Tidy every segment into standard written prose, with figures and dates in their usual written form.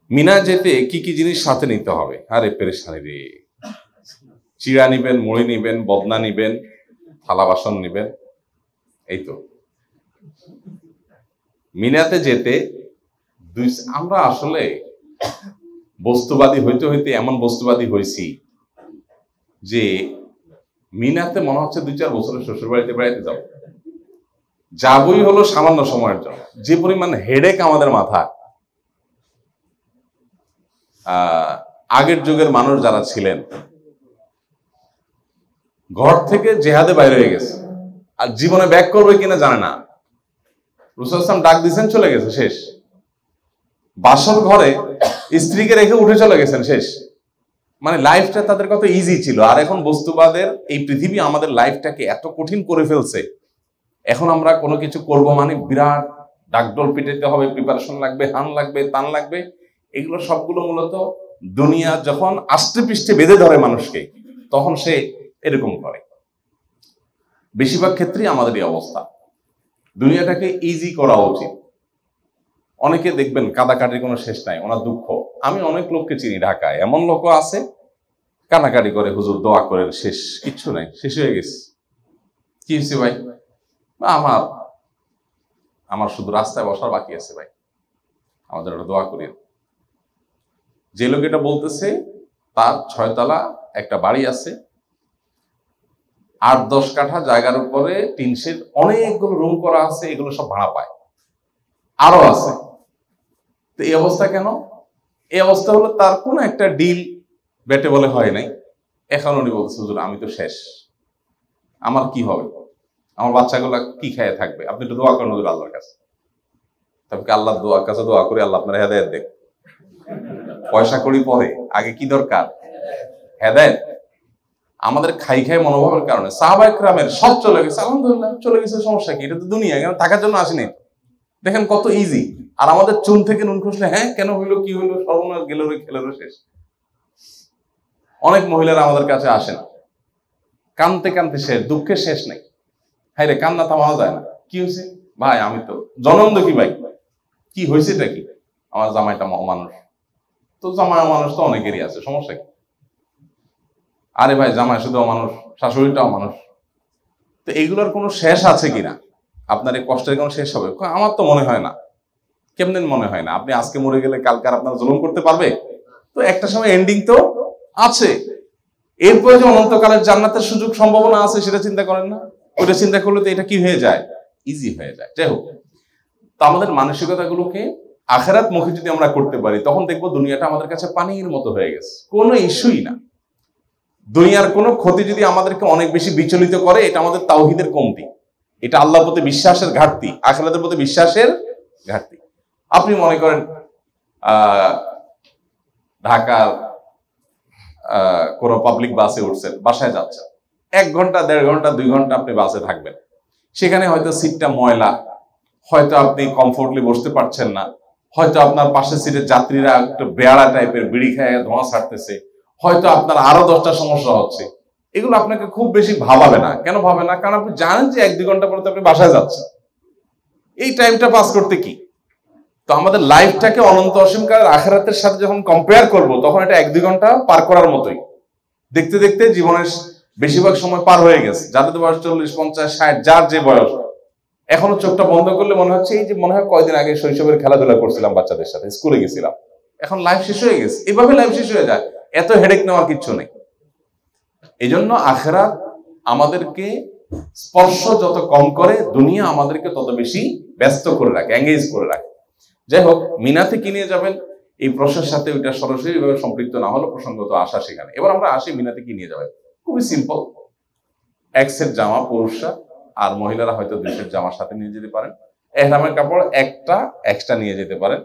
মিনা যেতে কি কি জিনিস সাথে নিতে হবে? আরে পেরেশানি রে, চিড়া নিবেন, মুড়ি নিবেন, বদনা নিবেন, থালা বাসন নিবেন, এই তো। মিনাতে যেতে আমরা আসলে বস্তুবাদী হইতে হইতে এমন বস্তুবাদী হয়েছি যে মিনাতে মনে হচ্ছে 2-4 বছরের শ্বশুর বাড়িতে বেড়াইতে যাবো। যাবই হলো সামান্য সময়ের জন্য। যে পরিমাণ হেডেক আমাদের মাথায়, আগের যুগের মানুষ যারা ছিলেন ঘর থেকে জেহাদে বাইরে হয়ে গেছে, আর জীবনে ব্যাক করবে কিনা জানে না। রাসূল সাল্লাল্লাহু আলাইহি ওয়াসাল্লাম ডাক দিয়েছেন, চলে গেছে, শেষ। বাসর ঘরে স্ত্রীকে রেখে উঠে চলে গেছেন, শেষ। মানে লাইফটা তাদের কত ইজি ছিল। আর এখন বস্তুবাদের এই পৃথিবী আমাদের লাইফটাকে এত কঠিন করে ফেলছে। এখন আমরা কোনো কিছু করব মানে বিরাট ডাকডোল পিটাইতে হবে, প্রিপারেশন লাগবে, হান লাগবে, তান লাগবে। এগুলো সবগুলো মূলত দুনিয়া যখন আষ্টে পৃষ্ঠে বেঁধে ধরে মানুষকে, তখন সে এরকম করে। বেশিরভাগ ক্ষেত্রেই আমাদের এই অবস্থা। দুনিয়াটাকে ইজি করা উচিত। অনেকে দেখবেন কাদাকাটির কোনো শেষ নাই, ওনার দুঃখ। আমি অনেক লোককে চিনি ঢাকায়, এমন লোকও আছে কানাকাটি করে, হুজুর দোয়া করে, শেষ, কিচ্ছু নাই, শেষ হয়ে গেছে। কি হয়েছে ভাই? আমার শুধু রাস্তায় বসার বাকি আছে ভাই, আমাদের ওটা দোয়া করিয়ে। যে লোক এটা বলতেছে তার 6 তলা একটা বাড়ি আছে, 8-10 কাঠা জায়গার উপরে টিন শেড, অনেকগুলো রুম করা আছে, এগুলো সব ভাড়া পায়, আরো আছে। তো এই অবস্থা কেন? এই অবস্থা হলো তার কোনো একটা ডিল বেটে বলে হয় নাই। এখন উনি বলছে, হুজুর আমি তো শেষ, আমার কি হবে, আমার বাচ্চাগুলা কি খেয়ে থাকবে, আপনি একটু দোয়া করেন হুজুর আল্লাহর কাছে। তবে আল্লাহ দোয়ার কাছে দোয়া করি, আল্লাহ আপনার হেদায়েত দেখ। পয়সা করি পরে, আগে কি দরকার? হেদায়েত। আমাদের খাই খাই মনোভাবের কারণে সাহাবায়ে কেরামের সব চলে গেছে, আলহামদুলিল্লাহ চলে গেছে, সমস্যা কি? এটা তো দুনিয়া, কেন থাকার জন্য আসেনি। দেখেন কত ইজি। আর আমাদের চুন থেকে নুন খসলে, হ্যাঁ কেন হইলো, কি হইলো, সর্বনাশ, গেল রে, খেলো রে, শেষ। অনেক মহিলারা আমাদের কাছে আসেন কানতে কানতে শেষ, দুঃখের শেষ নাই। হ্যাঁ রে, কান্না থামানো যায় না। কি হয়েছে ভাই? আমি তো জনম দেখি ভাই, কি হয়েছে এটা কি? আমার জামাইটা মানুষ। তো জামাই মানুষ তো অনেকেরই আছে, সমস্যা কি? আরে ভাই জামাই শুধু মানুষ, শাশুড়িটাও মানুষ। তো এইগুলোর কোনো শেষ আছে কিনা? আপনার এই কষ্টের কোনো শেষ হবে? আমার তো মনে হয় না। কেমন মনে হয় না? আপনি আজকে মরে গেলে কালকে আপনার জুলুম করতে পারবে? তো একটা সময় এন্ডিং তো আছে। এরপরে যে অনন্তকালের জান্নাতের সুযোগ সম্ভাবনা আছে, সেটা চিন্তা করেন না? ওইটা চিন্তা করলে তো এটা কি হয়ে যায়, ইজি হয়ে যায়। যাই হোক, তো আমাদের মানসিকতাগুলোকে আখিরাত মুখী যদি আমরা করতে পারি, তখন দেখবো দুনিয়াটা আমাদের কাছে পানির মতো হয়ে গেছে, কোনো ইস্যুই না। দুনিয়ার কোনো ক্ষতি যদি আমাদেরকে অনেক বেশি বিচলিত করে, এটা আমাদের তাওহীদের কমতি, এটা আল্লাহর প্রতি বিশ্বাসের ঘাটতি, আখিরাতের প্রতি বিশ্বাসের ঘাটতি। আপনি মনে করেন ঢাকার কোন পাবলিক বাসে উঠছেন, বাসায় যাচ্ছেন, 1 ঘন্টা 1.5 ঘন্টা 2 ঘন্টা আপনি বাসে থাকবেন। সেখানে হয়তো সিটটা ময়লা, হয়তো আপনি কমফোর্টলি বসতে পারছেন না, হয়তো আপনার পাশের সিটের যাত্রীরা একটু বেয়ারা টাইপের বিড়ি খেয়ে ধোঁয়া ছাড়তেছে, হয়তো আপনার আরো 10টা সমস্যা হচ্ছে। এগুলো আপনাকে খুব বেশি ভাবাবে না। কেন ভাবে না? কারণ আপনি জানেন যে 1-2 ঘন্টা পরে আপনি বাসায় যাচ্ছেন। এই টাইমটা পাস করতে কি? তো আমাদের লাইফটাকে অনন্ত অসীমকালের আখিরাতের সাথে যখন কম্পেয়ার করব, তখন এটা 1-2 ঘন্টা পার করার মতোই। দেখতে দেখতে জীবনের বেশিরভাগ সময় পার হয়ে গেছে। যাদের বয়স 40, 50, 60, যার যে বয়স, এখনো চোখটা বন্ধ করলে মনে হচ্ছে এই যে মনে হয় কয়দিন আগে শৈশবের খেলাধুলা করছিলাম বাচ্চাদের সাথে, স্কুলে গেছিলাম, এখন লাইফ শেষ হয়ে গেছে। এভাবে লাইফ শেষ হয়ে যায়, এত হেডেক নেওয়ার কিচ্ছু নেই। এই জন্য আখিরাত আমাদেরকে স্পর্শ যত কম করে, দুনিয়া আমাদেরকে তত বেশি ব্যস্ত করে রাখে, এঙ্গেজ করে রাখে। যাই হোক, মিনাতে কি নিয়ে যাবেন এই প্রশ্নের সাথে ওইটা সরাসরি ভাবে সম্পৃক্ত না হলো, প্রসঙ্গত আসা সেখানে। এবার আমরা আসি মিনাতে কি নিয়ে যাবেন। খুবই সিম্পল, 1 সেট জামা পুরুষরা, আর মহিলারা হয়তো 2 সেট জামার সাথে নিয়ে যেতে পারেন। ইহরামের কাপড় একটা এক্সট্রা নিয়ে যেতে পারেন,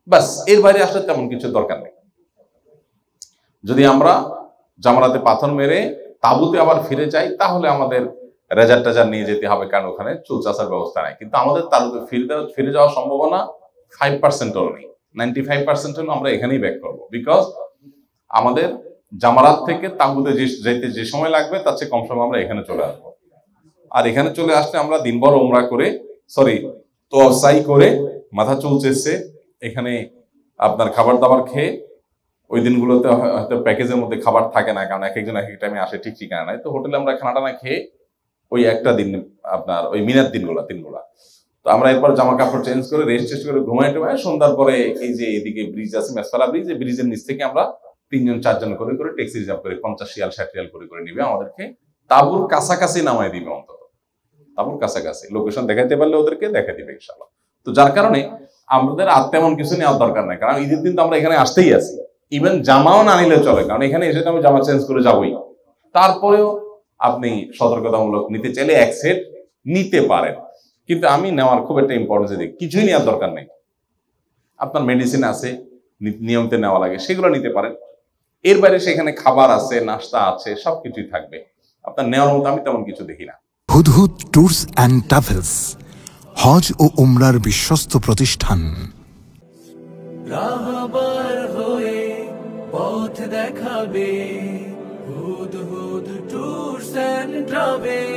বাস। এর বাইরে আসলে তেমন কিছু দরকার নেই। যদি আমরা জামারাতে পাথর মেরে তাঁবুতে আবার ফিরে যাই, তাহলে আমাদের রেজার টেজার নিয়ে যেতে হবে, কারণ ওখানে চুল চাষার ব্যবস্থা নাই। কিন্তু আমাদের তাঁবুতে ফিরে যাওয়ার সম্ভাবনা 5% নেই, 95% হলো আমরা এখানেই ব্যাক করবো। বিকজ আমাদের জামারাত থেকে তাঁবুতে যেতে যে সময় লাগবে, তার চেয়ে কম সময় আমরা এখানে চলে আসবো। আর এখানে চলে আসলে আমরা দিনভর উমরা করে, তোয়াফ সাই করে, মাথা চুল চেষে, এখানে আপনার খাবার দাবার খেয়ে ওই দিনগুলোতে হয়তো প্যাকেজের মধ্যে খাবার থাকে না, কারণ এক একজন এক এক টাইমে আসে ঠিক ঠিকানা নাই, তো হোটেলে আমরা খানা টানা খেয়ে ওই একটা দিন আপনার ওই মিনার দিনগুলা তো আমরা এরপর জামা কাপড় চেঞ্জ করে রেস্ট টেস্ট করে ঘুমাই টুমাই সন্ধ্যার পরে এই যে এদিকে ব্রিজ আছে মেসফালা ব্রিজ, এই ব্রিজের নিচ থেকে আমরা 3 জন 4 জন করে করে ট্যাক্সি রিজার্ভ করে 50 রিয়াল 60 রিয়াল করে নিবে, আমাদেরকে তাঁবুর কাছাকাছি নামাই দিবে, অন্তত তাঁবুর কাছাকাছি লোকেশন দেখাইতে পারলে ওদেরকে দেখা দিবে ইনশাআল্লাহ। তো যার কারণে আমাদের আর তেমন কিছু নেওয়ার দরকার নাই, কারণ ঈদের দিন তো আমরা এখানে আসতেই আছি, ইভেন জামাও না নিলে চলে, কারণ এখানে এসে তো আমি জামা চেঞ্জ করে যাবোই। তারপরেও আপনি সতর্কতামূলক নিতে চাইলে এক সেট নিতে পারেন, কিন্তু আমি নেওয়ার খুব একটা ইম্পর্টেন্স দিই, কিছুই নেওয়ার দরকার নেই। আপনার মেডিসিন আছে নিয়মিত নেওয়া লাগে, সেগুলো নিতে পারেন। এর বাইরে সেখানে খাবার আছে, নাস্তা আছে, সবকিছুই থাকবে, আপনার নেওয়ার মতো আমি তেমন কিছু দেখি না। হুদহুদ ট্যুরস অ্যান্ড ট্রাভেলস, হজ ও উমরার বিশ্বস্ত প্রতিষ্ঠান। রাহবার হয়ে পথ দেখাবে হুদহুদ ট্যুরস অ্যান্ড ট্রাভেলস।